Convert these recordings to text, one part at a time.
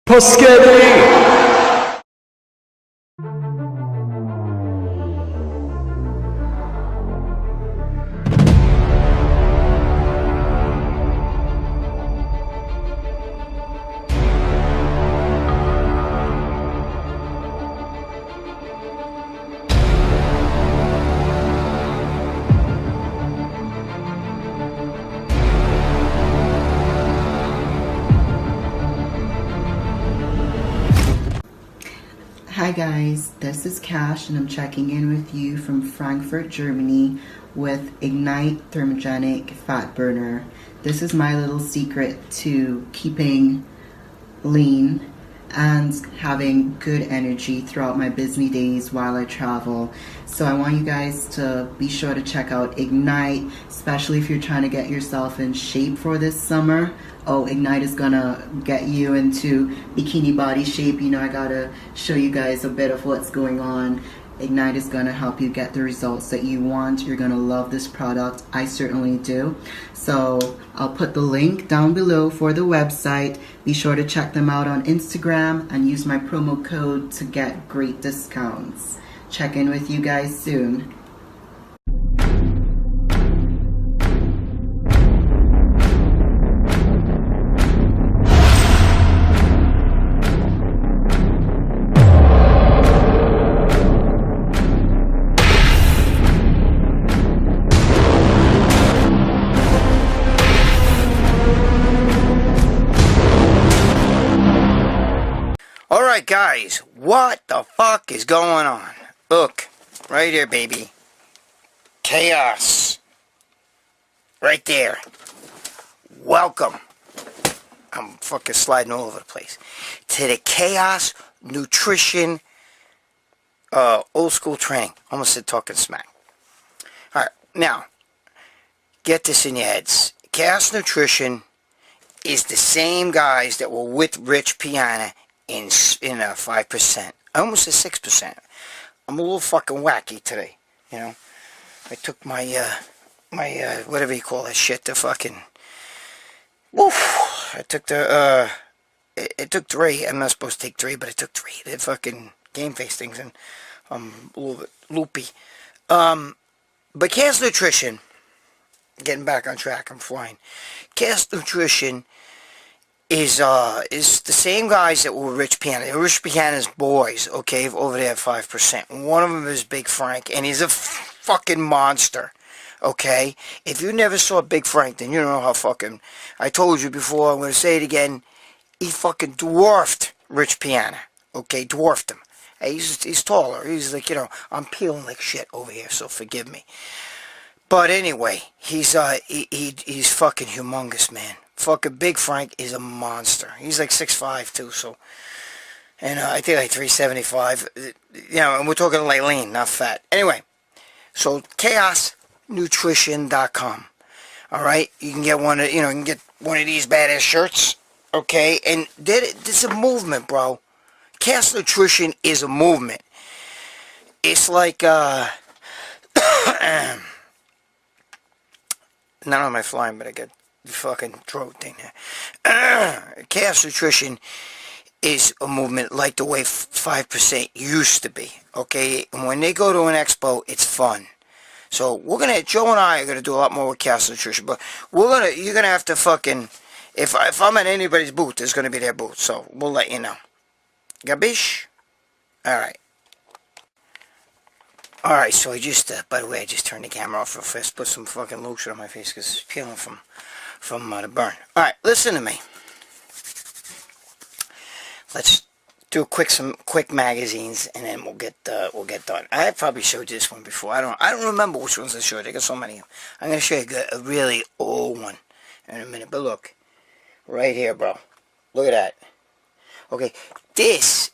Poschelli! Hi guys, this is Cash and I'm checking in with you from Frankfurt, Germany with Ignite Thermogenic Fat Burner. This is my little secret to keeping lean and having good energy throughout my busy days while I travel. So I want you guys to be sure to check out Ignite, especially if you're trying to get yourself in shape for this summer. Oh, Ignite is gonna get you into bikini body shape. You know, I gotta show you guys a bit of what's going on. Ignite is gonna help you get the results that you want. You're gonna love this product. I certainly do. So I'll put the link down below for the website. Be sure to check them out on Instagram and use my promo code to get great discounts. Check in with you guys soon. Alright guys, what the fuck is going on? Look, right here baby. Chaos. Right there. Welcome. I'm fucking sliding all over the place. To the Chaos Nutrition old school training. Almost said talking smack. Alright, now, get this in your heads. Chaos Nutrition is the same guys that were with Rich Piana in 5%. I almost said 6%. I'm a little fucking wacky today, you know. I took my whatever you call that shit, the fucking, woof. I took the, it took 3. I'm not supposed to take 3, but I took 3. The fucking game face things, and I'm a little bit loopy. But Chaos Nutrition, getting back on track, I'm flying. Chaos Nutrition is the same guys that were Rich Piana. Rich Piana's boys, okay, over there at 5%. One of them is Big Frank, and he's a fucking monster, okay? If you never saw Big Frank, then you don't know how fucking, I told you before, I'm going to say it again, he fucking dwarfed Rich Piana, okay, dwarfed him. He's taller, he's like, you know, I'm peeling like shit over here, so forgive me. But anyway, he's fucking humongous, man. Fucking Big Frank is a monster. He's like 6'5" too, so. And I think like 375. You know, and we're talking like lean, not fat. Anyway, so chaosnutrition.com. Alright? You can get one of, you know, you can get one of these badass shirts. Okay? And it's a movement, bro. Chaos Nutrition is a movement. It's like, not on my flying, but I get the fucking throat thing there. Chaos Nutrition is a movement like the way 5% used to be, okay? And when they go to an expo, it's fun. So Joe and I are gonna do a lot more with Chaos Nutrition, but you're gonna have to fucking, if I'm at anybody's booth, there's gonna be their booth, so we'll let you know. Gabish? Alright. Alright, so I just, by the way, I just turned the camera off real fast, put some fucking lotion on my face because it's peeling from the burn. Alright, listen to me. Let's do some quick magazines, and then we'll get done. I probably showed you this one before. I don't remember which ones I showed. I got so many. I'm gonna show you a really old one in a minute. But look, right here, bro. Look at that. Okay, this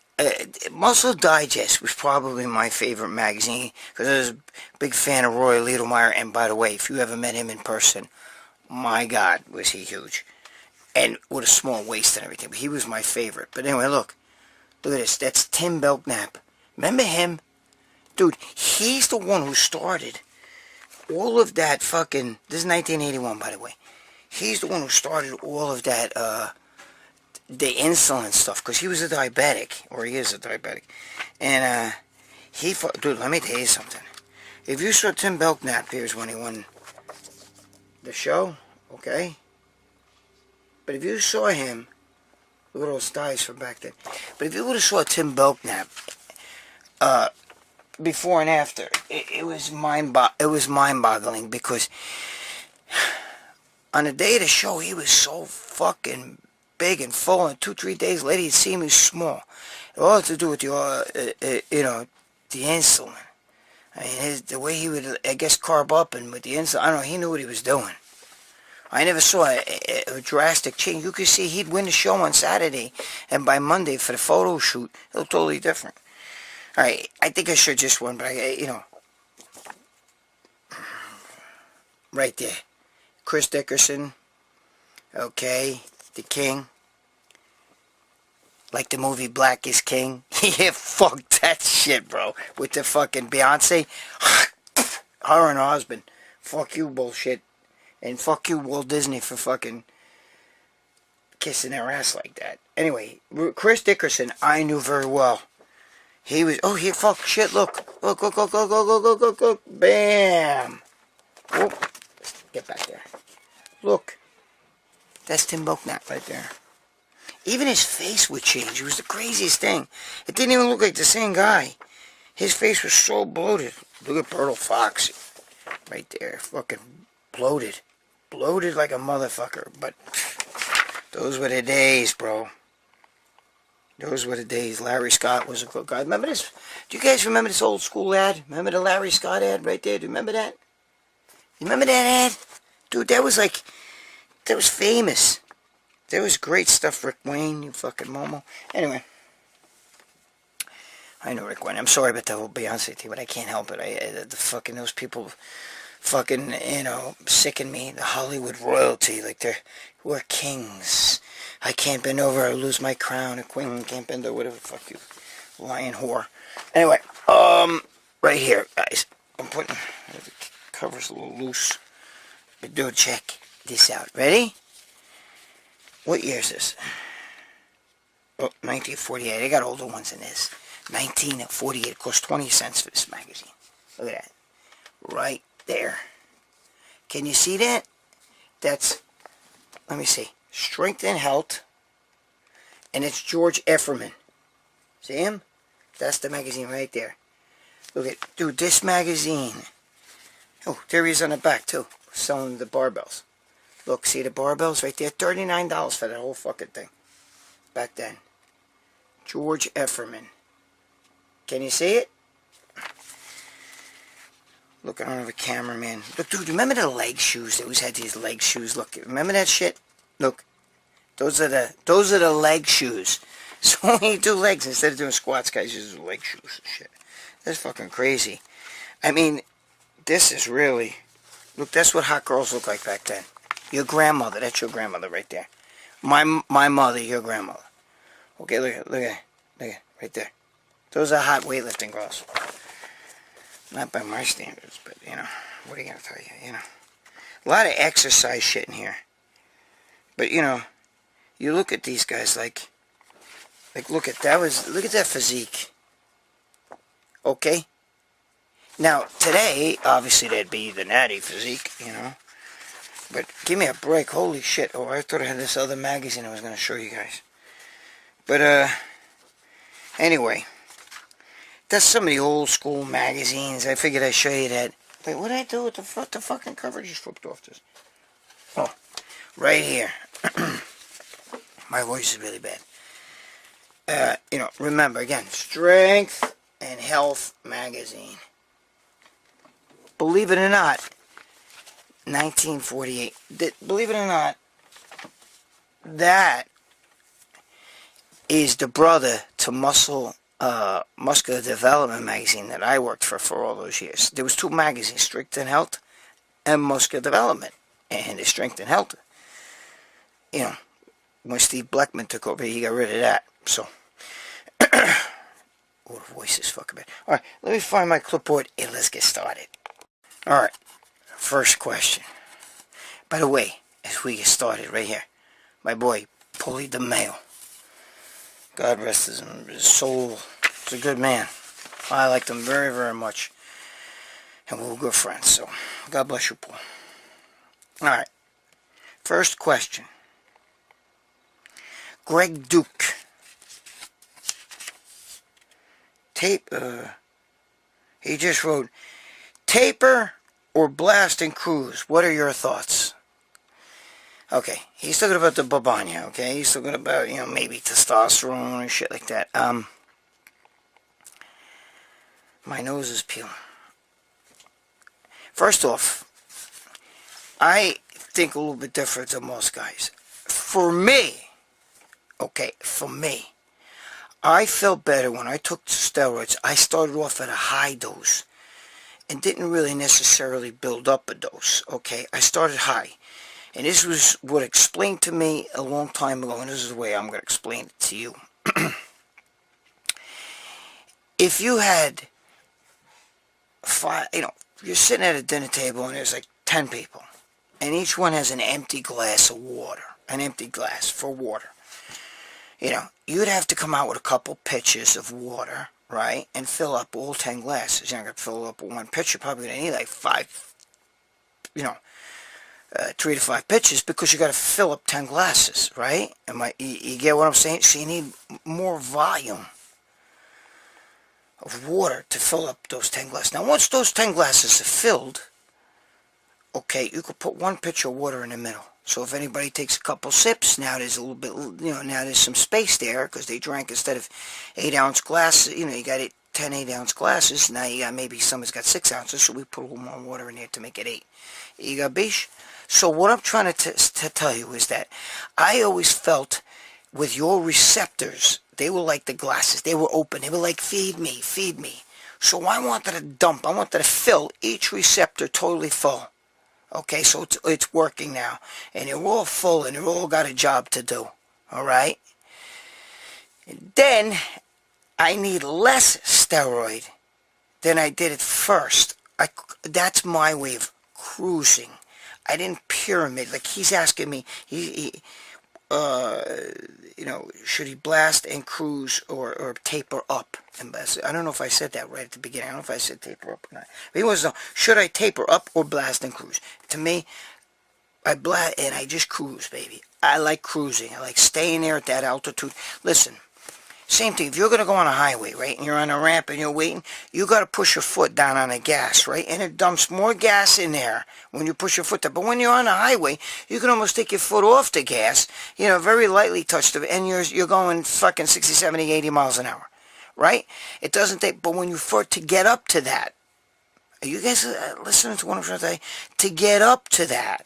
Muscle Digest was probably my favorite magazine because I was a big fan of Roy Liedlmeyer. And by the way, if you ever met him in person, my God, was he huge. And with a small waist and everything. But he was my favorite. But anyway, look at this. That's Tim Belknap. Remember him? Dude, he's the one who started all of that fucking... This is 1981, by the way. He's the one who started all of that the insulin stuff, because he was a diabetic, or he is a diabetic, and dude, let me tell you something. If you saw Tim Belknap, here's when he won the show, okay? But if you saw him, look at those thighs from back then. But if you would have saw Tim Belknap, before and after, it was mind-boggling, because on the day of the show, he was so fucking big and full, and 2-3 days later, you'd see him, he was small. It all had to do with the, the insulin. I mean, the way he would, I guess, carb up, and with the insulin, I don't know, he knew what he was doing. I never saw a drastic change. You could see he'd win the show on Saturday, and by Monday for the photo shoot, it looked totally different. All right, I think I should just win, but right there, Chris Dickerson, okay, the King, like the movie Black is King. Yeah, fuck that shit, bro, with the fucking Beyonce, her and her husband, fuck you bullshit, and fuck you Walt Disney for fucking kissing their ass like that. Anyway, Chris Dickerson, I knew very well. He was, fuck, shit, look, bam. Whoop. Get back there. Look. That's Tim Belknap right there. Even his face would change. It was the craziest thing. It didn't even look like the same guy. His face was so bloated. Look at Bertle Fox. Right there. Fucking bloated. Bloated like a motherfucker. But those were the days, bro. Those were the days. Larry Scott was a good guy. Remember this? Do you guys remember this old school ad? Remember the Larry Scott ad right there? Do you remember that? You remember that ad? Dude, that was like, that was famous. That was great stuff, Rick Wayne, you fucking Momo. Anyway. I know Rick Wayne. I'm sorry about the whole Beyonce thing, but I can't help it. The fucking, those people fucking, sicken me. The Hollywood royalty, like we're kings. I can't bend over or lose my crown. A queen can't bend over, whatever the fuck you, lying whore. Anyway, right here, guys. I'm putting, the cover's a little loose. But dude, check this out. Ready? What year is this? Oh, 1948. I got older ones in this. 1948. It cost 20 cents for this magazine. Look at that. Right there. Can you see that? That's, let me see. Strength and Health. And it's George Efferman. See him? That's the magazine right there. Look at, dude, this magazine. Oh, there he is on the back, too. Selling the barbells. Look, see the barbells right there? $39 for that whole fucking thing. Back then. George Efferman. Can you see it? Look, I don't have a cameraman. Look, dude, remember the leg shoes? They always had these leg shoes. Look, remember that shit? Look, those are the leg shoes. So when you do legs, instead of doing squats, guys use leg shoes and shit. That's fucking crazy. I mean, this is really, look, that's what hot girls look like back then. Your grandmother, that's your grandmother right there. My mother, your grandmother. Okay, look at, right there. Those are hot weightlifting girls. Not by my standards, but, what are you going to tell you, A lot of exercise shit in here. But, you look at these guys like look at that physique. Okay? Now, today, obviously, that'd be the natty physique, But give me a break. Holy shit. Oh, I thought I had this other magazine I was going to show you guys. But, anyway. That's some of the old school magazines. I figured I'd show you that. Wait, what did I do with the fucking cover? Just flipped off this. Oh, right here. My voice is really bad. Remember, again, Strength and Health magazine. Believe it or not, 1948. Believe it or not, that is the brother to Muscular Development magazine that I worked for all those years. There was two magazines, Strength and Health and Muscular Development. And the Strength and Health, when Steve Blackman took over, he got rid of that. So, oh, the voice is fucking bad. Alright, let me find my clipboard and let's get started. Alright, first question. By the way, as we get started right here, my boy, Paulie the Mail. God rest his soul. He's a good man. I liked him very, very much. And we were good friends, so God bless you, Paul. Alright. First question. Greg Duke. He just wrote, taper or blast and cruise? What are your thoughts? Okay, he's talking about the babanya, okay? He's talking about, maybe testosterone and shit like that. My nose is peeling. First off, I think a little bit different than most guys. For me, I felt better when I took steroids. I started off at a high dose and didn't really necessarily build up a dose, okay? I started high. And this was what explained to me a long time ago, and this is the way I'm going to explain it to you. If you had you're sitting at a dinner table and there's like 10 people, and each one has an empty glass of water, an empty glass for water. You'd have to come out with a couple pitchers of water, right, and fill up all 10 glasses. You're not going to fill up with one pitcher. Probably going to need like 3 to 5 pitchers, because you got to fill up 10 glasses, right? You get what I'm saying? So you need more volume of water to fill up those 10 glasses. Now, once those 10 glasses are filled, okay, you could put one pitcher of water in the middle. So if anybody takes a couple sips, now there's a little bit, now there's some space there, because they drank, instead of 8-ounce glasses, you got 10 8-ounce glasses. Now you got, maybe someone's got 6 ounces, so we put a little more water in there to make it 8. You got bish? So what I'm trying to tell you is that I always felt with your receptors, they were like the glasses. They were open. They were like, feed me, feed me. So I wanted to dump. I wanted to fill each receptor totally full. Okay, so it's working now. And they're all full, and they're all got a job to do. All right? And then I need less steroid than I did at first. That's my way of cruising. I didn't pyramid. Like, he's asking me, should he blast and cruise or taper up? And I don't know if I said that right at the beginning. I don't know if I said taper up or not. But he wants to know, should I taper up or blast and cruise? To me, I blast and I just cruise, baby. I like cruising. I like staying there at that altitude. Listen, same thing. If you're going to go on a highway, right, and you're on a ramp and you're waiting, you got to push your foot down on the gas, right? And it dumps more gas in there when you push your foot down. But when you're on a highway, you can almost take your foot off the gas, very lightly touch it, and you're going fucking 60, 70, 80 miles an hour, right? It doesn't take, but when you to get up to that, are you guys listening to what I'm trying to say? To get up to that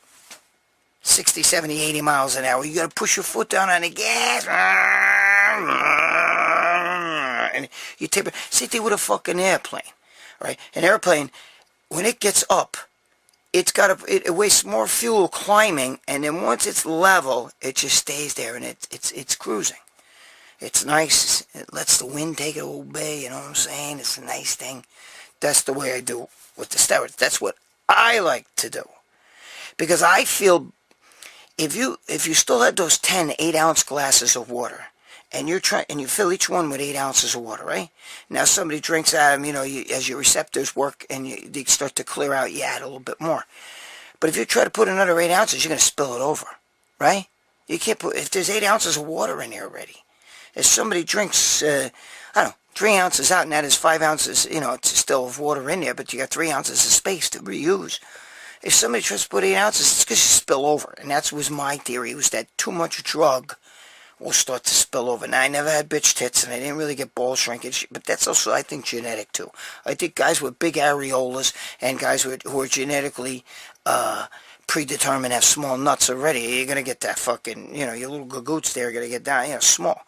60, 70, 80 miles an hour, you got to push your foot down on the gas. And you taper. Same thing with a fucking airplane, right? An airplane, when it gets up, it wastes more fuel climbing, and then once it's level, it just stays there, and it's cruising. It's nice. It lets the wind take it away. You know what I'm saying? It's a nice thing. That's the way I do with the steroids. That's what I like to do, because I feel if you still had those 10 8-ounce glasses of water, and you fill each one with 8 ounces of water, right? Now somebody drinks out of them, as your receptors work and they start to clear out, you add a little bit more. But if you try to put another 8 ounces, you're going to spill it over, right? You can't put, if there's 8 ounces of water in there already. If somebody drinks, 3 ounces out, and that is 5 ounces, it's still of water in there, but you got 3 ounces of space to reuse. If somebody tries to put 8 ounces, it's because you spill over. And that was my theory, was that too much drug will start to spill over. Now, I never had bitch tits, and I didn't really get ball shrinkage, but that's also, I think, genetic, too. I think guys with big areolas and guys who are genetically predetermined to have small nuts already, you're going to get that fucking, your little gagoots there are going to get down, small.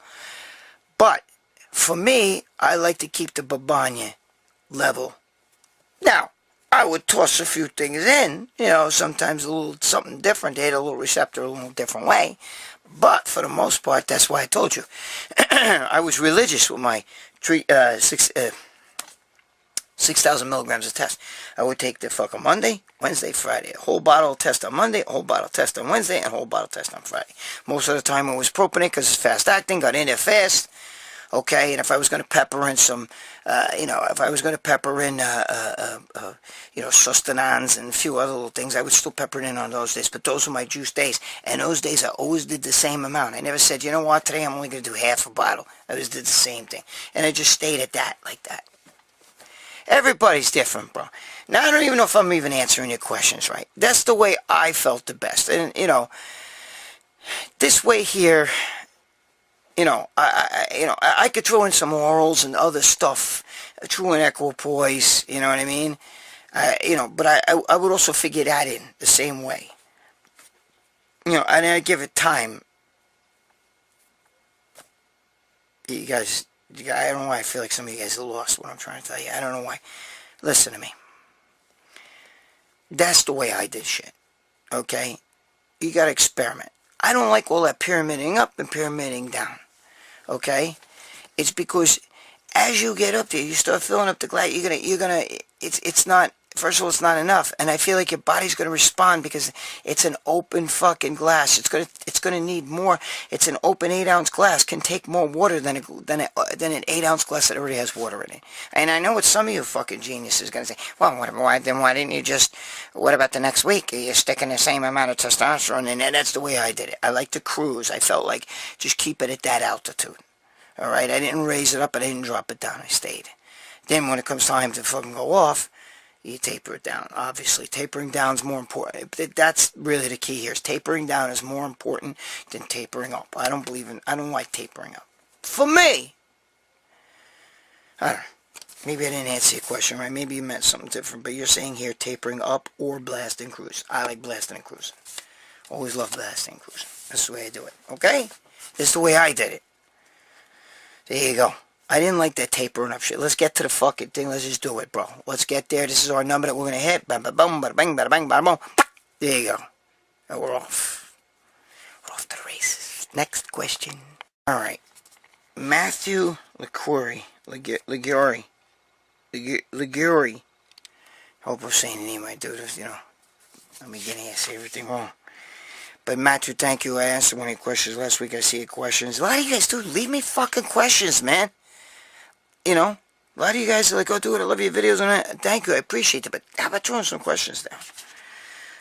But, for me, I like to keep the babanya level. Now, I would toss a few things in, sometimes a little something different. They had a little receptor a little different way. But for the most part, that's why I told you. I was religious with my 6,000 milligrams of test. I would take the fucking Monday, Wednesday, Friday. A whole bottle of test on Monday, a whole bottle of test on Wednesday, and a whole bottle of test on Friday. Most of the time it was propionate because it's fast acting, got in there fast. Okay, and if I was going to pepper in some, if I was going to pepper in, sustenance and a few other little things, I would still pepper it in on those days. But those were my juice days. And those days I always did the same amount. I never said, you know what, today I'm only going to do half a bottle. I always did the same thing. And I just stayed at that, like that. Everybody's different, bro. Now, I don't even know if I'm even answering your questions right. That's the way I felt the best. And, this way here, I could throw in some orals and other stuff, throw in equipoise, you know what I mean? But I would also figure that in the same way. And I give it time. You guys, I don't know why I feel like some of you guys are lost what I'm trying to tell you. I don't know why. Listen to me. That's the way I did shit. Okay? You gotta experiment. I don't like all that pyramiding up and pyramiding down. Okay? It's because as you get up there, you start filling up the glass, it's not, first of all, it's not enough. And I feel like your body's going to respond because it's an open fucking glass. It's going to need more. It's an open 8-ounce glass, can take more water than an 8-ounce glass that already has water in it. And I know what some of you fucking geniuses are going to say, well, why didn't you just, what about the next week? You're sticking the same amount of testosterone in, and that's the way I did it. I like to cruise. I felt like just keep it at that altitude. All right, I didn't raise it up, but I didn't drop it down. I stayed. Then when it comes time to fucking go off, you taper it down. Obviously, tapering down is more important. That's really the key here. Is tapering down is more important than tapering up. I don't like tapering up. For me, I don't know. Maybe I didn't answer your question right. Maybe you meant something different. But you're saying here tapering up or blast and cruise. I like blasting and cruising. Always love blasting and cruising. That's the way I do it. Okay? This is the way I did it. There you go. I didn't like that tapering up shit. Let's get to the fucking thing. Let's just do it, bro. Let's get there. This is our number that we're going to hit. Bam, bam, boom, bada bang, bada bang, bada boom. There you go. And we're off. We're off to the races. Next question. All right. Matthew Liguri. Hope we're saying the name right, dude. I'm beginning to say everything wrong. But Matthew, thank you. I answered one of your questions last week. I see your questions. A lot of you guys, dude, leave me fucking questions, man. A lot of you guys are like, oh, dude, I love your videos and that. Thank you, I appreciate it. But how about throwing some questions down?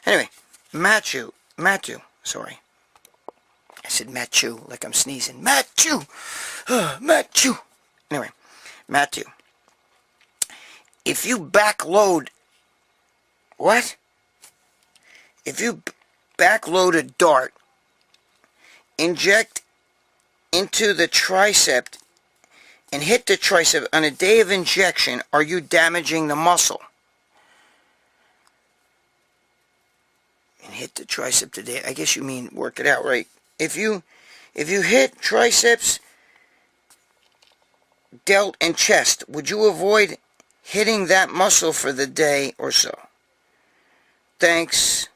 Anyway, Matthew, sorry. I said Matthew like I'm sneezing. Matthew. Anyway, Matthew. If you backload, what? If you backload a dart, inject into the tricep, and hit the tricep on a day of injection, are you damaging the muscle? And hit the tricep today. I guess you mean work it out, right? If you hit triceps, delt, and chest, would you avoid hitting that muscle for the day or so? Thanks.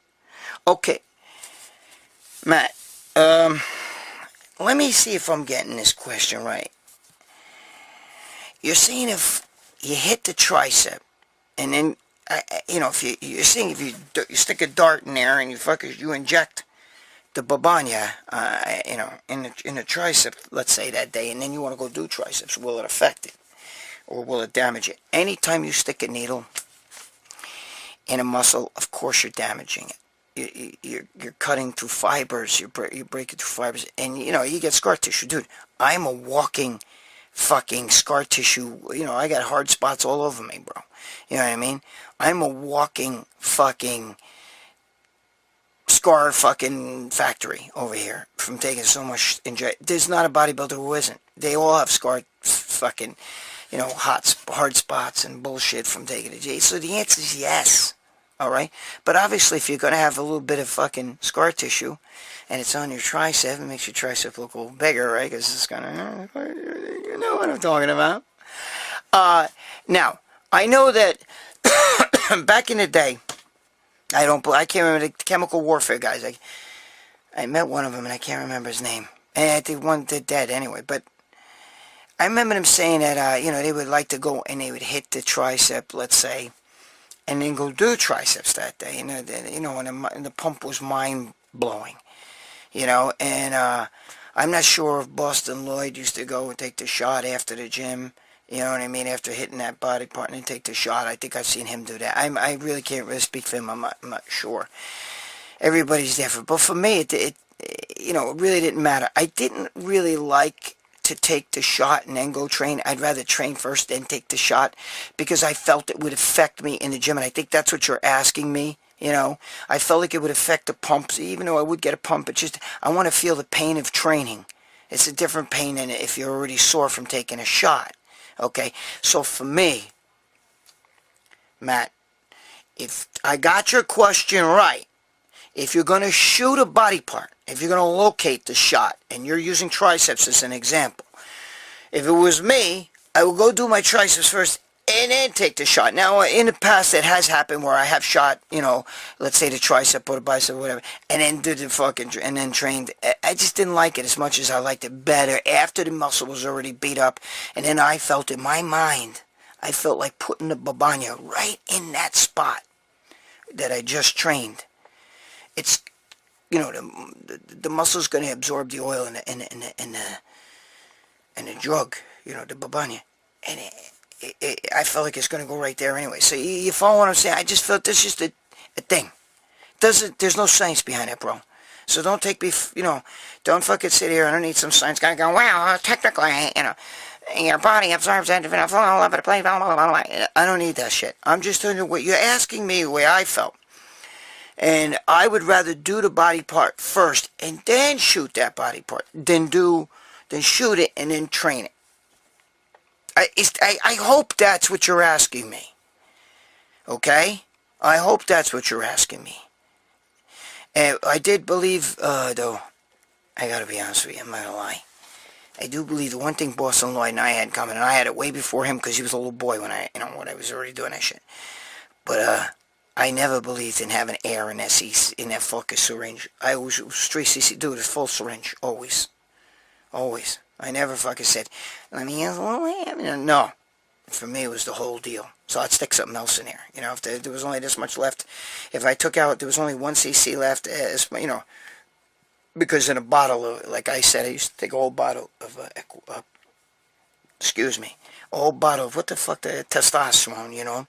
Okay. Matt, let me see if I'm getting this question right. You're saying if you hit the tricep, and then, you're saying if you stick a dart in there and you inject the babanya, in the tricep, let's say that day, and then you want to go do triceps, will it affect it? Or will it damage it? Anytime you stick a needle in a muscle, of course you're damaging it. You're cutting through fibers, you're breaking through fibers, and you get scar tissue. Dude, I'm a walking fucking scar tissue. I got hard spots all over me, bro. You know what I mean? I'm a walking fucking scar fucking factory over here from taking so much inject. There's not a bodybuilder who isn't. They all have scar fucking, hard spots and bullshit from taking it. So the answer is yes. Alright? But obviously if you're going to have a little bit of fucking scar tissue and it's on your tricep, it makes your tricep look a little bigger, right? Because it's kind of, you know what I'm talking about. Now, I know that back in the day, I can't remember the chemical warfare guys. I met one of them and I can't remember his name. And I think one did dead anyway. But I remember them saying that, they would like to go and they would hit the tricep, let's say, and then go do triceps that day. And the pump was mind-blowing, and I'm not sure if Boston Lloyd used to go and take the shot after the gym, you know what I mean, after hitting that body part and then take the shot. I think I've seen him do that. I really can't really speak for him. I'm not sure. Everybody's different. But for me, it really didn't matter. I didn't really like to take the shot and then go train. I'd rather train first then take the shot because I felt it would affect me in the gym, and I think that's what you're asking me. I felt like it would affect the pumps, even though I would get a pump. It's just I want to feel the pain of training. It's a different pain than if you're already sore from taking a shot. Okay, so for me, Matt, if I got your question right, if you're going to shoot a body part, if you're going to locate the shot, and you're using triceps as an example, if it was me, I would go do my triceps first and then take the shot. Now, in the past, it has happened where I have shot, let's say the tricep or the bicep or whatever, and then did and then trained. I just didn't like it as much as I liked it better after the muscle was already beat up, and then I felt in my mind, I felt like putting the babanya right in that spot that I just trained. It's, the muscle's going to absorb the oil and the drug, the babanya, and I felt like it's going to go right there anyway. So you follow what I'm saying? I just felt this is just a thing. There's no science behind it, bro. So don't take me, don't fucking sit here underneath some science guy going, well, technically, your body absorbs that all over the place, blah, blah, blah, blah. I don't need that shit. I'm just telling you what you're asking me the way I felt. And I would rather do the body part first and then shoot that body part than shoot it and then train it. I hope that's what you're asking me. Okay? I hope that's what you're asking me. And I did believe, though, I gotta be honest with you, I'm not gonna lie. I do believe the one thing Boston Lloyd and I had coming, and I had it way before him because he was a little boy when I was already doing that shit. But, I never believed in having air in that fucking syringe. I was 3cc, dude, it's full syringe, always. Always. I never fucking said, let me use a little air. No. For me, it was the whole deal. So I'd stick something else in there. If there was only this much left, if I took out, there was only 1cc left, because in a bottle of, like I said, I used to take a whole bottle of, a whole bottle of, what the fuck, the testosterone,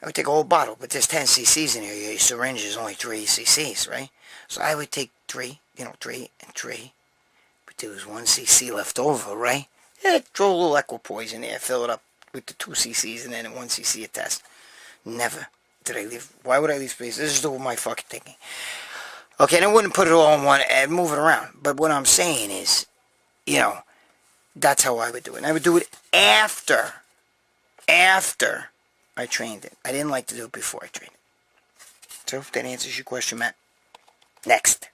I would take a whole bottle, but there's 10 cc's in here. Your syringe is only 3 cc's, right? So I would take 3 and 3, but there was 1cc left over, right? Yeah, throw a little equipoise in there, fill it up with the 2 cc's and then 1cc a test. Never did I leave. Why would I leave space? This is my fucking thinking. Okay, and I wouldn't put it all in one and move it around. But what I'm saying is, that's how I would do it. And I would do it after I trained it. I didn't like to do it before I trained it. So, if that answers your question, Matt. Next.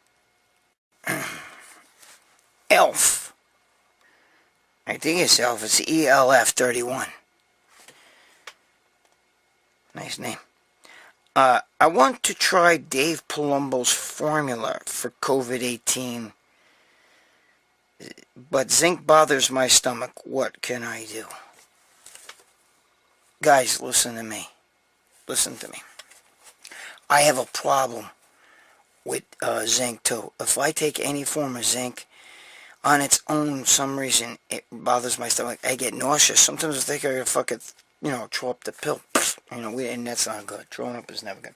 ELF. I think it's ELF. It's ELF31. Nice name. I want to try Dave Palumbo's formula for COVID-18, but zinc bothers my stomach. What can I do? Guys, listen to me. Listen to me. I have a problem with zinc too. If I take any form of zinc on its own, some reason it bothers my stomach. I get nauseous. Sometimes I think I gotta fucking, throw up the pill. And that's not good. Throwing up is never good.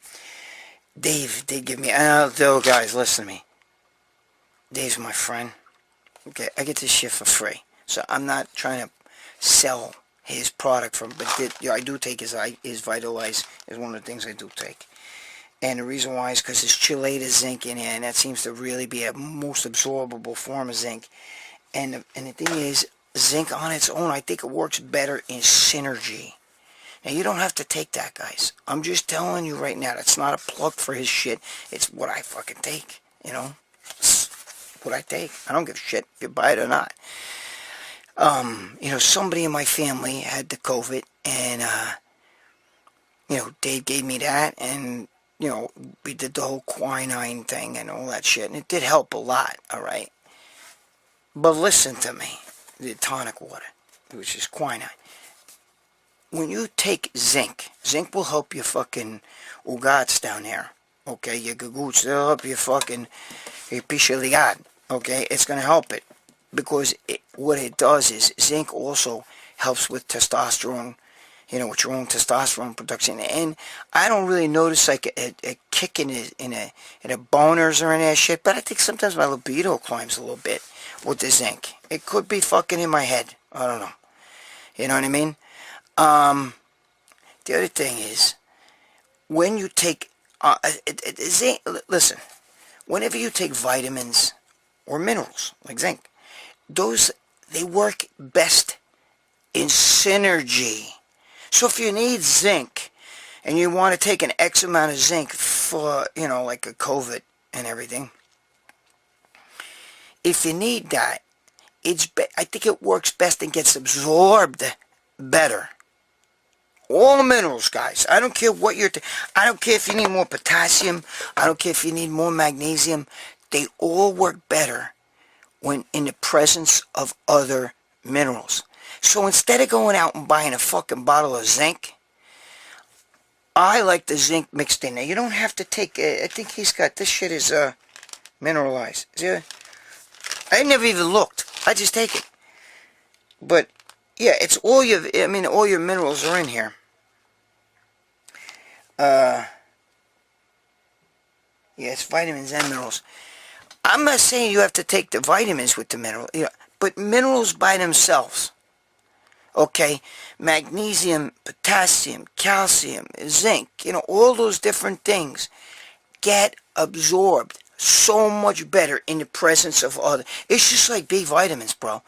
Dave did give me, guys, listen to me. Dave's my friend. Okay, I get this shit for free. So I'm not trying to sell his product but I do take his Vitalize is one of the things I do take. And the reason why is because there's chelated zinc in here, and that seems to really be a most absorbable form of zinc. And the thing is, zinc on its own, I think it works better in synergy. Now, you don't have to take that, guys. I'm just telling you right now, that's not a plug for his shit. It's what I fucking take, It's what I take. I don't give a shit if you buy it or not. Somebody in my family had the COVID, and, Dave gave me that, and, we did the whole quinine thing and all that shit, and it did help a lot, alright? But listen to me. the tonic water, which is quinine. When you take zinc, zinc will help your fucking ugats down there. Okay, your gagoots, it'll help your fucking, your pisha ligad. Okay, it's going to help it. Because what it does is, zinc also helps with testosterone, with your own testosterone production. And I don't really notice like a kick in a boners or any of that shit, but I think sometimes my libido climbs a little bit with the zinc. It could be fucking in my head. I don't know. You know what I mean? The other thing is, when you take zinc, listen, whenever you take vitamins or minerals like zinc, they work best in synergy. So if you need zinc and you want to take an X amount of zinc for, like a COVID and everything, if you need that, I think it works best and gets absorbed better. All minerals, guys. I don't care what I don't care if you need more potassium. I don't care if you need more magnesium. They all work better when in the presence of other minerals. So instead of going out and buying a fucking bottle of zinc, I like the zinc mixed in there. You don't have to take, I think he's got, this shit is mineralized. I never even looked. I just take it. But, yeah, it's all all your minerals are in here. Yeah, it's vitamins and minerals. I'm not saying you have to take the vitamins with the mineral, but minerals by themselves. Okay, magnesium, potassium, calcium, zinc, all those different things get absorbed so much better in the presence of other. It's just like B vitamins, bro.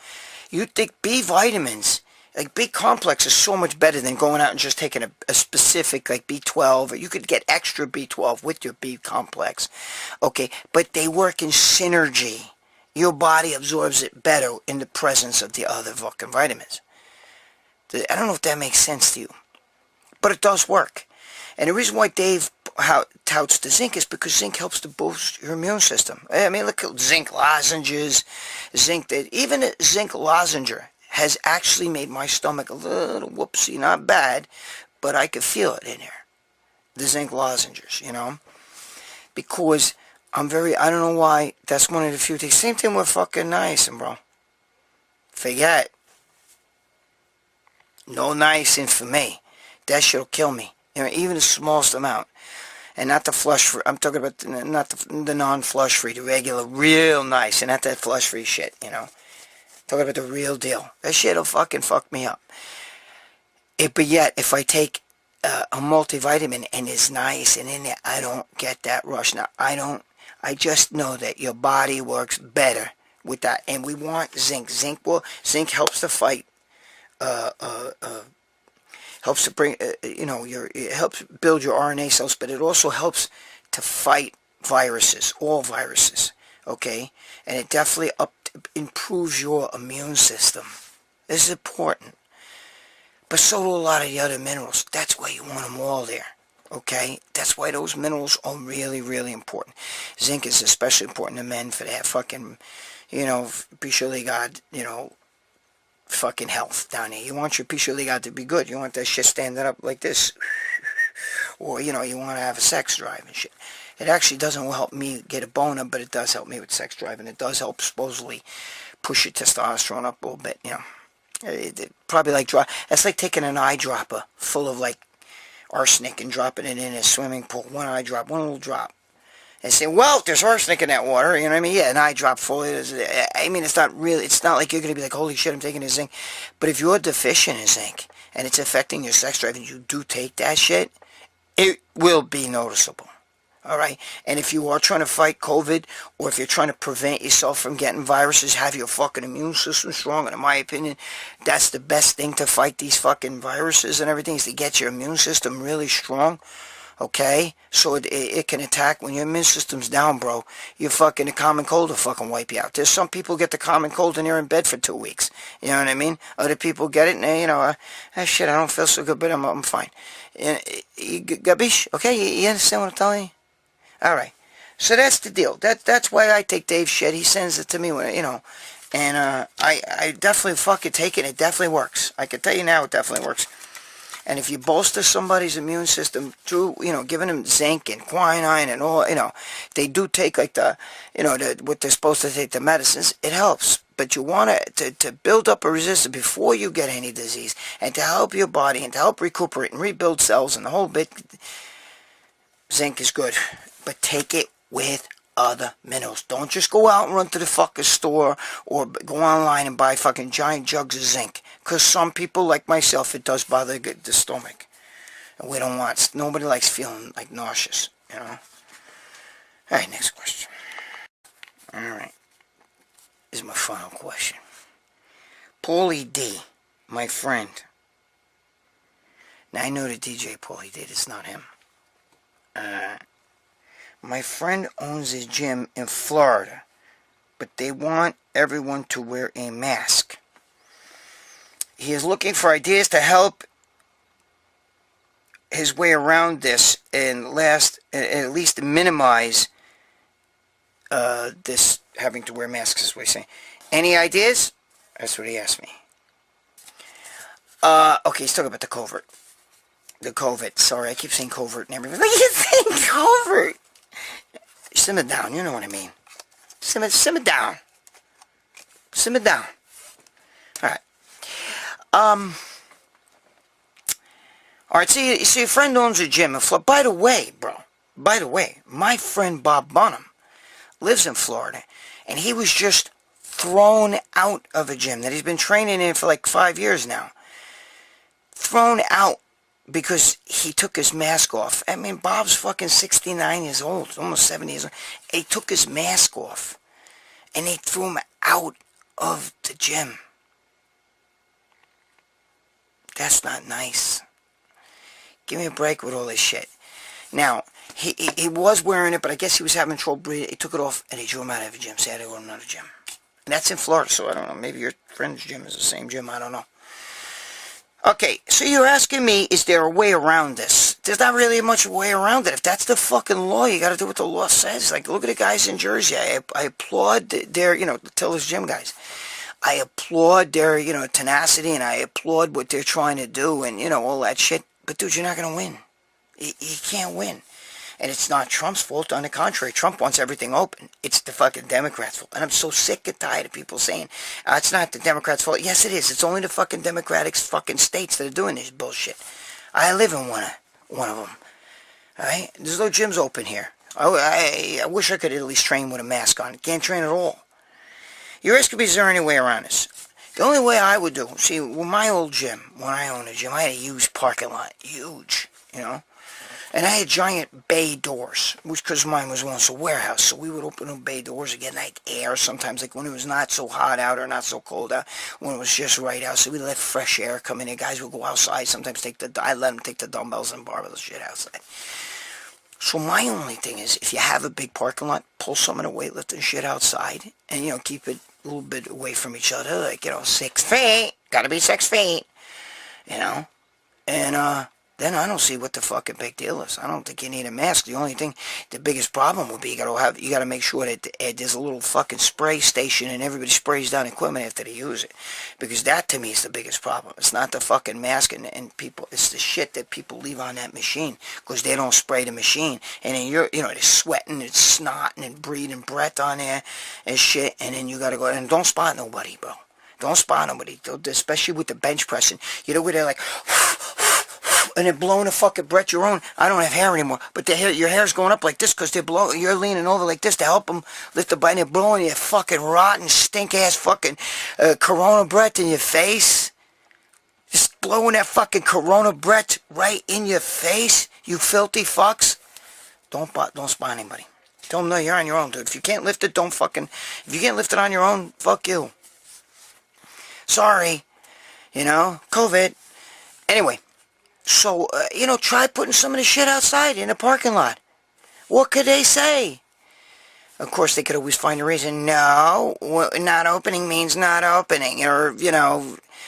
You think B vitamins, like B complex, is so much better than going out and just taking a specific, like B12, or you could get extra B12 with your B complex. Okay, but they work in synergy. Your body absorbs it better in the presence of the other fucking vitamins. I don't know if that makes sense to you, but it does work. And the reason why Dave touts the zinc is because zinc helps to boost your immune system. I mean, look at zinc lozenges, even a zinc lozenger has actually made my stomach a little whoopsie, not bad, but I could feel it in here. The zinc lozenges, because I don't know why, that's one of the few things. Same thing with fucking niacin, bro. Forget. No niacin for me. That shit'll kill me. Even the smallest amount. And not the flush-free. I'm talking about not the non-flush-free, the regular, real niacin, not that flush-free shit, Talking about the real deal. That shit'll fucking fuck me up. But yet, if I take a multivitamin and there's niacin in there, I don't get that rush. Now, I just know that your body works better with that. And we want zinc. Zinc helps to fight helps to bring, it helps build your RNA cells, but it also helps to fight viruses, all viruses, okay? And it definitely improves your immune system. This is important. But so do a lot of the other minerals. That's why you want them all there, okay? That's why those minerals are really, really important. Zinc is especially important to men for that fucking, be sure they got, fucking health down here. You want your pisha ligad to be good. You want that shit standing up like this. Or, you want to have a sex drive and shit. It actually doesn't help me get a boner, but it does help me with sex drive, and it does help supposedly push your testosterone up a little bit, It probably like that's like taking an eyedropper full of like arsenic and dropping it in a swimming pool. One little drop. And say, well, there's arsenic in that water, you know what I mean? Yeah, an eye drop full. It's not like you're going to be like, holy shit, I'm taking this zinc. But if you're deficient in zinc, and it's affecting your sex drive, and you do take that shit, it will be noticeable. All right? And if you are trying to fight COVID, or if you're trying to prevent yourself from getting viruses, have your fucking immune system strong, and in my opinion, that's the best thing to fight these fucking viruses and everything, is to get your immune system really strong. Okay, so it can attack when your immune system's down, bro. The common cold will fucking wipe you out. There's some people get the common cold and they're in bed for 2 weeks. You know what I mean? Other people get it and they, shit, I don't feel so good, but I'm fine. Gabish? Okay, you understand what I'm telling you? All right. So that's the deal. That's why I take Dave's shit. He sends it to me when, And I definitely fucking take it. It definitely works. I can tell you now, it definitely works. And if you bolster somebody's immune system through, giving them zinc and quinine and all, they do take like what they're supposed to take, the medicines, it helps. But you want to build up a resistance before you get any disease, and to help your body and to help recuperate and rebuild cells and the whole bit. Zinc is good, but take it with other minerals. Don't just go out and run to the fucking store or go online and buy fucking giant jugs of zinc. Because some people, like myself, it does bother the stomach. And we don't want, nobody likes feeling like nauseous, Alright, next question. Alright. This is my final question. Paulie D, my friend. Now I know the DJ Paulie D, it's not him. My friend owns a gym in Florida, but they want everyone to wear a mask. He is looking for ideas to help his way around this and at least minimize this having to wear masks, is what he's saying. Any ideas? That's what he asked me. Okay, he's talking about the covert. The COVID. Sorry, I keep saying covert and everything. What are you saying, covert? Simmer down, you know what I mean. Simmer down. Simmer down. Alright. Alright, so your friend owns a gym in Florida. By the way, my friend Bob Bonham lives in Florida, and he was just thrown out of a gym that he's been training in for like 5 years now. Thrown out because he took his mask off. I mean, Bob's fucking 69 years old, almost 70 years old. He took his mask off, and they threw him out of the gym. That's not nice. Give me a break with all this shit. Now, he was wearing it, but I guess he was having trouble breathing. He took it off, and they drew him out of the gym. So he had to go to another gym. And that's in Florida, so I don't know. Maybe your friend's gym is the same gym. I don't know. Okay, so you're asking me, is there a way around this? There's not really much way around it. If that's the fucking law, you got to do what the law says. Like, look at the guys in Jersey. I applaud their, tell those gym guys. I applaud their, tenacity, and I applaud what they're trying to do, and, all that shit. But, dude, you're not going to win. You can't win. And it's not Trump's fault. On the contrary, Trump wants everything open. It's the fucking Democrats' fault. And I'm so sick and tired of people saying, it's not the Democrats' fault. Yes, it is. It's only the fucking Democratic fucking states that are doing this bullshit. I live in one of them. Alright? There's no gyms open here. I wish I could at least train with a mask on. Can't train at all. You're asking me, is there any way around this? The only way I would do, see, with my old gym, when I owned a gym, I had a huge parking lot. Huge, And I had giant bay doors, which because mine was once a warehouse, so we would open the bay doors and get like air sometimes, like when it was not so hot out or not so cold out, when it was just right out, so we'd let fresh air come in. The guys would go outside, sometimes I let them take the dumbbells and barbell shit outside. So my only thing is, if you have a big parking lot, pull some of the weightlifting shit outside, and keep it a little bit away from each other, like 6 feet, gotta be 6 feet, and then I don't see what the fucking big deal is. I don't think you need a mask. The only thing, the biggest problem would be you gotta make sure that there's a little fucking spray station and everybody sprays down equipment after they use it, because that to me is the biggest problem. It's not the fucking mask and people. It's the shit that people leave on that machine because they don't spray the machine, and then they're sweating, it's snotting and breathing breath on there and shit, and then you gotta go and don't spot nobody, bro. Don't spot nobody, especially with the bench pressing. Where they're like. And they're blowing a fucking breath your own. I don't have hair anymore, but your hair's going up like this because you're leaning over like this to help them lift the bite. And they're blowing your fucking rotten, stink-ass fucking corona breath in your face. Just blowing that fucking corona breath right in your face, you filthy fucks. Don't spot anybody. Tell them, no, you're on your own, dude. If you can't lift it, if you can't lift it on your own, fuck you. Sorry. COVID. Anyway. So, try putting some of the shit outside in the parking lot. What could they say? Of course, they could always find a reason. No, not opening means not opening. Or,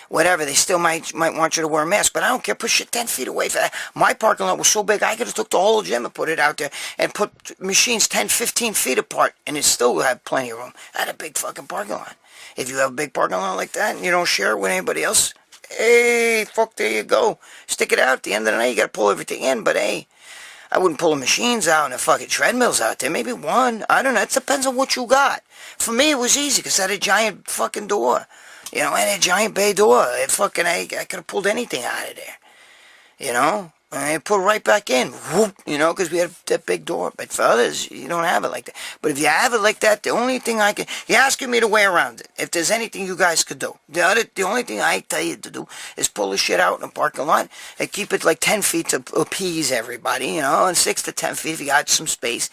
whatever, they still might want you to wear a mask. But I don't care. Push it 10 feet away. For that. My parking lot was so big, I could have took the whole gym and put it out there and put machines 10, 15 feet apart, and it still would have plenty of room. I had a big fucking parking lot. If you have a big parking lot like that and you don't share it with anybody else, hey, fuck, there you go. Stick it out. At the end of the night, you got to pull everything in, but hey, I wouldn't pull the machines out and the fucking treadmills out there. Maybe one. I don't know. It depends on what you got. For me, it was easy because I had a giant fucking door. You know, I had a giant bay door. I could have pulled anything out of there. You know? And I put it right back in. Whoop, you know, because we had that big door. But for others, you don't have it like that. But if you have it like that, the only thing I can... You're asking me to way around it. If there's anything you guys could do. The only thing I tell you to do is pull the shit out in the parking lot and keep it like 10 feet to appease everybody, you know, and 6 to 10 feet if you got some space.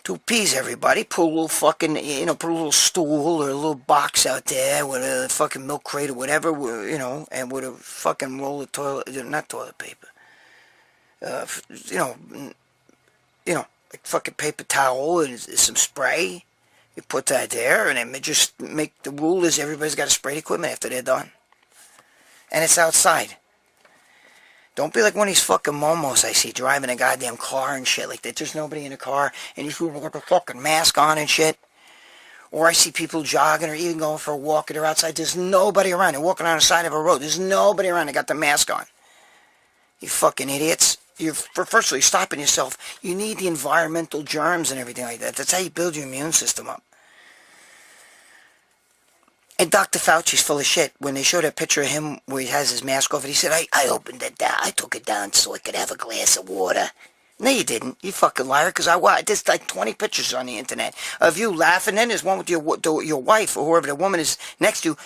To appease everybody, put a little fucking, you know, put a little stool or a little box out there with a fucking milk crate or whatever, you know, and with a fucking roll of not toilet paper, you know, like fucking paper towel and some spray. You put that there, and then just make the rule is everybody's got to spray the equipment after they're done. And it's outside. Don't be like one of these fucking momos I see driving a goddamn car and shit like that. There's nobody in the car, and these people got the fucking mask on and shit. Or I see people jogging or even going for a walk, and they're outside. There's nobody around. They're walking on the side of a road. There's nobody around. They got the mask on. You fucking idiots. You're firstly stopping yourself. You need the environmental germs and everything like that. That's how you build your immune system up. And Dr. Fauci's full of shit. When they showed that picture of him where he has his mask off, and he said, I opened it down. I took it down so I could have a glass of water. No, you didn't. You fucking liar, because there's like 20 pictures on the internet of you laughing. Then there's one with your wife or whoever the woman is next to you.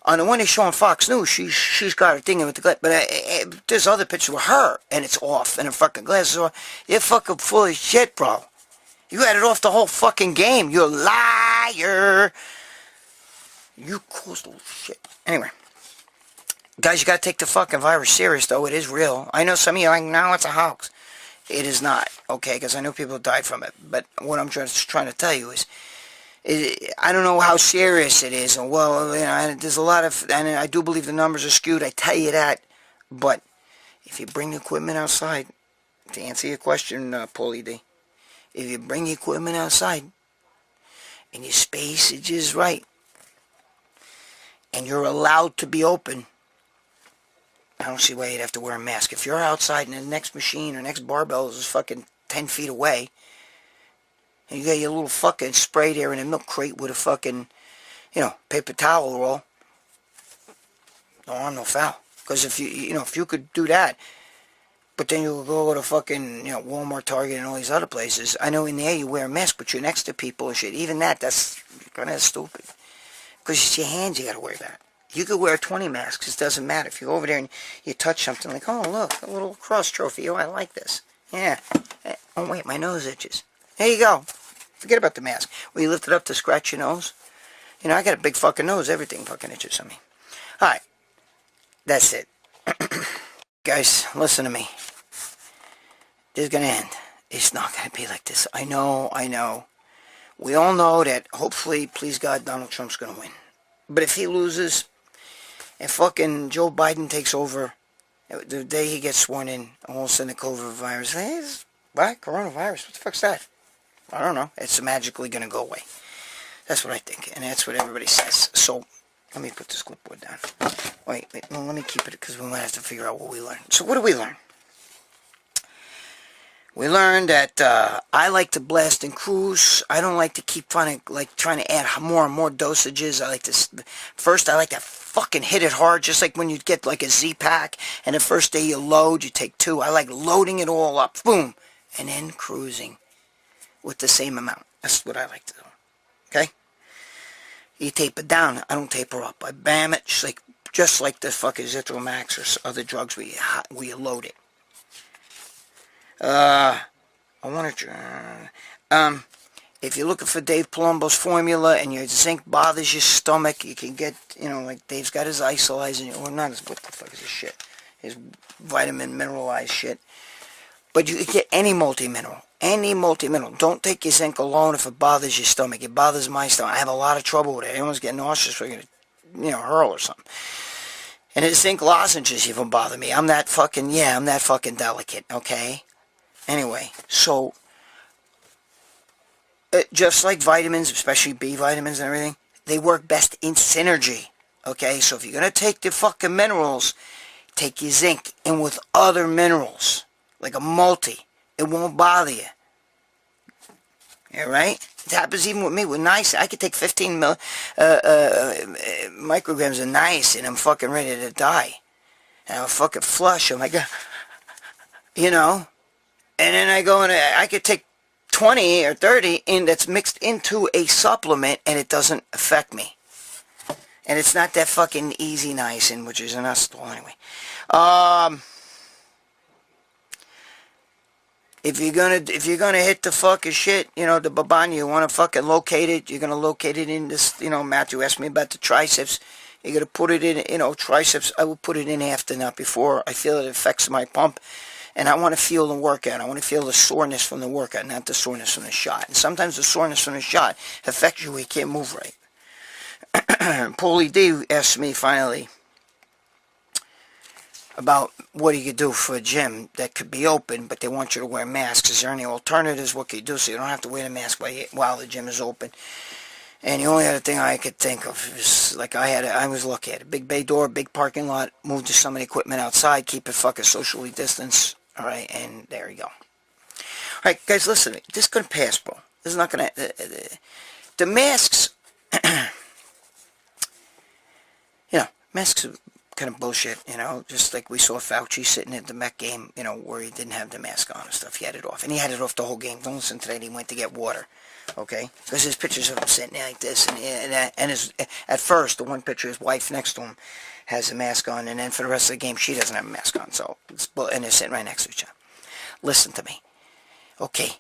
On the one they show on Fox News, she's got her thing in with the glass. But there's other pictures with her, and it's off, and her fucking glasses are off. You're fucking full of shit, bro. You had it off the whole fucking game. You're a liar. You caused all shit. Anyway. Guys, you gotta take the fucking virus serious, though. It is real. I know some of you are like, no, it's a hoax. It is not, okay? Because I know people died from it. But what I'm just trying to tell you is, I don't know how serious it is. And well, you know, there's a lot of, and I do believe the numbers are skewed. I tell you that. But if you bring the equipment outside, to answer your question, Paulie D, if you bring the equipment outside and your space is just right, and you're allowed to be open, I don't see why you'd have to wear a mask. If you're outside and the next machine or next barbell is fucking 10 feet away, and you got your little fucking spray there in a milk crate with a fucking, you know, paper towel roll, no harm, no foul. Because if if you could do that, but then you go to fucking, Walmart, Target, and all these other places, I know in there you wear a mask, but you're next to people and shit. Even that's kind of stupid. Because it's your hands you gotta wear that. You could wear 20 masks, it doesn't matter. If you go over there and you touch something like, oh look, a little cross trophy, oh I like this. Yeah. Oh wait, my nose itches. There you go. Forget about the mask. Will you lift it up to scratch your nose? I got a big fucking nose, everything fucking itches on me. Alright. That's it. Guys, listen to me. This is gonna end. It's not gonna be like this. I know. We all know that, hopefully, please God, Donald Trump's going to win. But if he loses, and fucking Joe Biden takes over, the day he gets sworn in, all of a sudden the COVID virus, what? Coronavirus? What the fuck's that? I don't know. It's magically going to go away. That's what I think, and that's what everybody says. So, let me put this clipboard down. Wait, no, let me keep it, because we might have to figure out what we learned. So, what did we learn? We learned that I like to blast and cruise. I don't like to keep trying to add more and more dosages. I like to first I like to fucking hit it hard, just like when you get like a Z-Pack, and the first day you load, you take 2. I like loading it all up, boom, and then cruising with the same amount. That's what I like to do. Okay? You tape it down. I don't taper up. I bam it just like the fucking Zithromax or other drugs where you load it. I want to, if you're looking for Dave Palumbo's formula and your zinc bothers your stomach, you can get, like Dave's got his isolizing, or not his, what the fuck is this shit? His vitamin mineralized shit. But you can get any multi-mineral. Don't take your zinc alone if it bothers your stomach. It bothers my stomach. I have a lot of trouble with it. Everyone's getting nauseous. hurl or something. And his zinc lozenges even bother me. I'm that fucking delicate, okay? Anyway, so, just like vitamins, especially B vitamins and everything, they work best in synergy, okay? So if you're going to take the fucking minerals, take your zinc in with other minerals, like a multi. It won't bother you. Alright? It happens even with me. With niacin, I could take 15 micrograms of niacin and I'm fucking ready to die. And I'll fucking flush. I'm like, you know? And then I go and I could take 20 or 30 in that's mixed into a supplement and it doesn't affect me. And it's not that fucking easy niacin, which is an acetol anyway. If you're gonna hit the fucking shit, the babanya, you wanna fucking locate it, you're gonna locate it in this, Matthew asked me about the triceps. You're gonna put it in, triceps, I will put it in after, not before. I feel it affects my pump. And I want to feel the workout. I want to feel the soreness from the workout, not the soreness from the shot. And sometimes the soreness from the shot affects you when you can't move right. Paulie D asked me finally about what do you do for a gym that could be open, but they want you to wear masks. Is there any alternatives? What can you do so you don't have to wear the mask while the gym is open? And the only other thing I could think of is, like I was lucky. I had a big bay door, big parking lot, moved some of the equipment outside, keep it fucking socially distanced. Alright, and there you go. Alright, guys, listen. This is going to pass, bro. This is not going to... the masks... masks are kind of bullshit, just like we saw Fauci sitting at the Met game, where he didn't have the mask on and stuff. He had it off, and he had it off the whole game. Don't listen to that. He went to get water, okay? Because there's pictures of him sitting there like this, and at first, the one picture, his wife next to him has a mask on, and then for the rest of the game, she doesn't have a mask on, and they're sitting right next to each other. Listen to me, okay?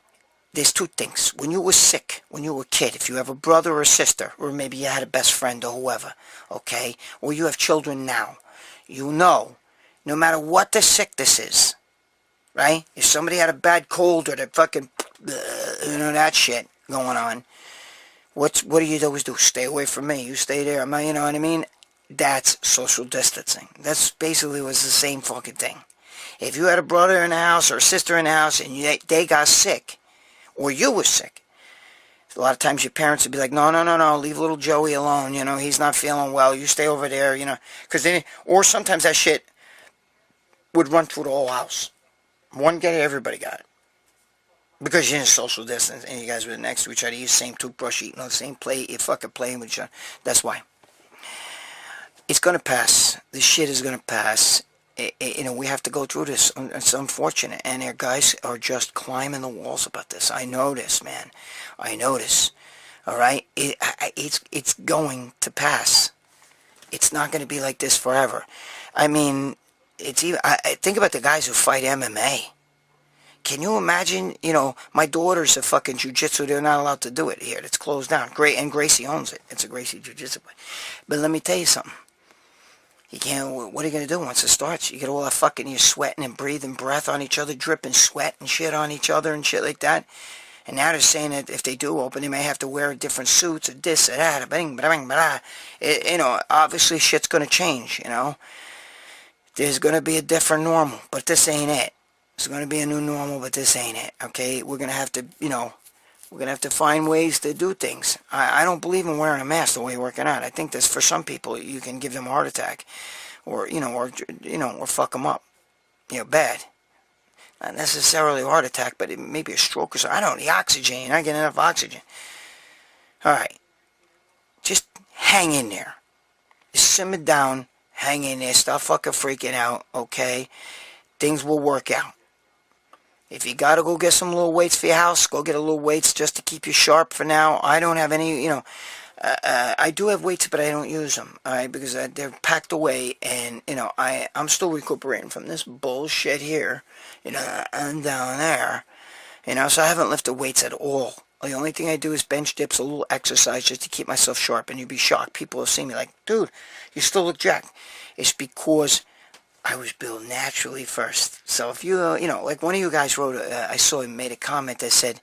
There's two things. When you were sick, when you were a kid, if you have a brother or a sister, or maybe you had a best friend or whoever, okay? Or you have children now, no matter what the sickness is, right? If somebody had a bad cold or the fucking, that shit going on, what do you always do? Stay away from me. You stay there. You know what I mean? That's social distancing. That's basically was the same fucking thing. If you had a brother in the house or a sister in the house and they got sick, or you were sick, a lot of times your parents would be like, no, leave little Joey alone, he's not feeling well, you stay over there, or sometimes that shit would run through the whole house. One got it, everybody got it. Because you're in social distance, and you guys were next to each other, you use the same toothbrush, eating on the same plate, you're fucking playing with each other. That's why. It's gonna pass. This shit is gonna pass. We have to go through this. It's unfortunate, and our guys are just climbing the walls about this. I know this, man. I know this. All right, it's going to pass. It's not going to be like this forever. I mean, think about the guys who fight MMA. Can you imagine? My daughters are fucking jiu-jitsu. They're not allowed to do it here. It's closed down. And Gracie owns it. It's a Gracie jiu-jitsu. But let me tell you something. You can't, what are you going to do once it starts? You get all that fucking, you're sweating and breathing breath on each other, dripping sweat and shit on each other and shit like that. And now they're saying that if they do open, they may have to wear different suits or this or that. Obviously shit's going to change, There's going to be a different normal, but this ain't it. There's going to be a new normal, but this ain't it, okay? We're going to have to, we're going to have to find ways to do things. I don't believe in wearing a mask the way you're working out. I think that for some people, you can give them a heart attack or fuck them up, bad. Not necessarily a heart attack, but it may be a stroke or something. I don't know, the oxygen. You're not getting enough oxygen. All right. Just hang in there. Just simmer down. Hang in there. Stop fucking freaking out, okay? Things will work out. If you got to go get some little weights for your house, go get a little weights just to keep you sharp for now. I don't have any, I do have weights, but I don't use them, all right, because they're packed away, and, I'm still recuperating from this bullshit here, and down there, so I haven't lifted weights at all. The only thing I do is bench dips, a little exercise just to keep myself sharp, and you'd be shocked. People will see me like, dude, you still look jacked. It's because I was built naturally first. So if you, like one of you guys wrote, I saw him made a comment that said,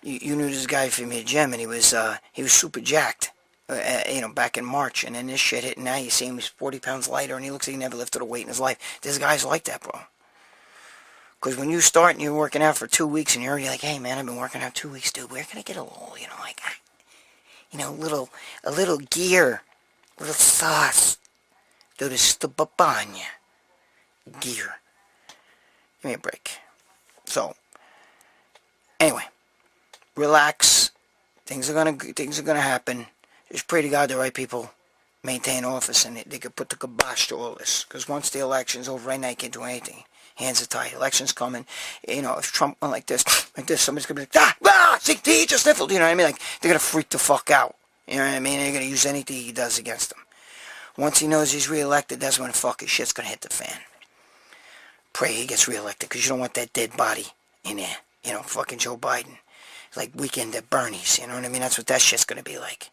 you knew this guy from your gym, and he was super jacked. back in March, and then this shit hit, and now you see him, he's 40 pounds lighter, and he looks like he never lifted a weight in his life. There's guys like that, bro. Because when you start and you're working out for 2 weeks, and you're already like, hey, man, I've been working out 2 weeks, dude, where can I get a little, a little gear, a little sauce, dude, it's the babanya gear. Give me a break. So, anyway, relax. Things are gonna happen. Just pray to God the right people maintain office and they could put the kibosh to all this. Because once the election's over, right now you can't do anything. Hands are tied. Election's coming. If Trump went like this, somebody's gonna be like, Zinc, he just sniffled. You know what I mean? Like, they're gonna freak the fuck out. You know what I mean? They're gonna use anything he does against them. Once he knows he's reelected, that's when fucking shit's gonna hit the fan. Pray he gets reelected, because you don't want that dead body in there. Fucking Joe Biden. Like Weekend at Bernie's, you know what I mean? That's what that shit's gonna be like.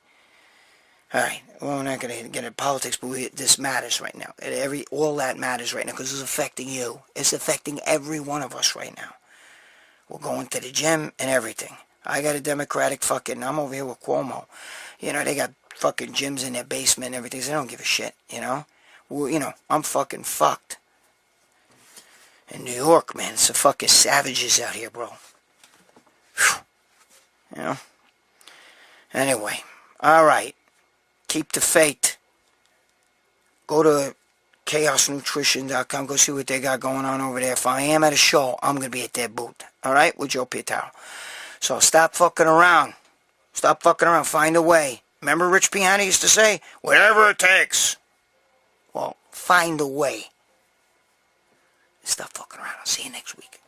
Alright, well, we're not gonna get into politics, but this matters right now. All that matters right now, because it's affecting you. It's affecting every one of us right now. We're going to the gym and everything. I got a Democratic I'm over here with Cuomo. They got fucking gyms in their basement and everything, so they don't give a shit, Well, I'm fucking fucked. In New York, man, it's the fucking savages out here, bro. Whew. Anyway, alright. Keep the faith. Go to chaosnutrition.com. Go see what they got going on over there. If I am at a show, I'm going to be at their booth. Alright? With Joe Pietaro. So stop fucking around. Stop fucking around. Find a way. Remember Rich Piana used to say, whatever it takes. Well, find a way. Stop fucking around. I'll see you next week.